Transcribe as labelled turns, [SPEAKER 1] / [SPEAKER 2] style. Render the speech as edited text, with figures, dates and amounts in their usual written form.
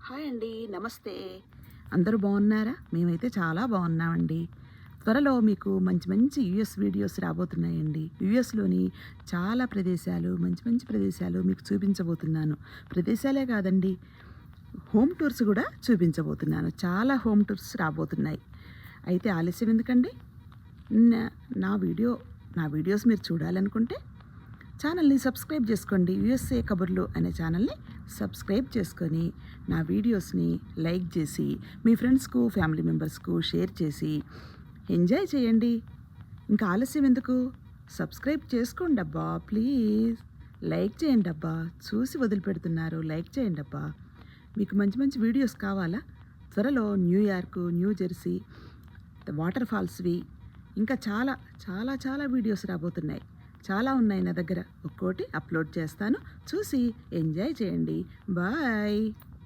[SPEAKER 1] Hi అండి, నమస్తే. అందరూ బాగున్నారా? మేమైతే చాలా బాగున్నామండి. త్వరలో మీకు మంచి మంచి యూఎస్ వీడియోస్ రాబోతున్నాయండి. యూఎస్లోని చాలా ప్రదేశాలు, మంచి మంచి ప్రదేశాలు మీకు చూపించబోతున్నాను. ప్రదేశాలే కాదండి, హోమ్ టూర్స్ కూడా చూపించబోతున్నాను. చాలా హోమ్ టూర్స్ రాబోతున్నాయి. అయితే ఆలస్యం ఎందుకండి? నా నా వీడియోస్ మీరు చూడాలనుకుంటే ఛానల్ని సబ్స్క్రైబ్ చేసుకోండి. యూఎస్ఏ కబుర్లు అనే ఛానల్ని సబ్స్క్రైబ్ చేసుకొని నా వీడియోస్ని లైక్ చేసి మీ ఫ్రెండ్స్కు, ఫ్యామిలీ మెంబర్స్కు షేర్ చేసి ఎంజాయ్ చేయండి. ఇంకా ఆలస్యం ఎందుకు? సబ్స్క్రైబ్ చేసుకోండి అబ్బా, ప్లీజ్. లైక్ చేయండి అబ్బా, చూసి వదిలిపెడుతున్నారు. లైక్ చేయండి అబ్బా. మీకు మంచి మంచి వీడియోస్ కావాలా? త్వరలో న్యూయార్క్, న్యూ జెర్సీ, వాటర్ ఫాల్స్వి ఇంకా చాలా చాలా చాలా వీడియోస్ రాబోతున్నాయి. చాలా ఉన్నాయి నా దగ్గర. ఒక్కోటి అప్లోడ్ చేస్తాను, చూసి ఎంజాయ్ చేయండి. బాయ్.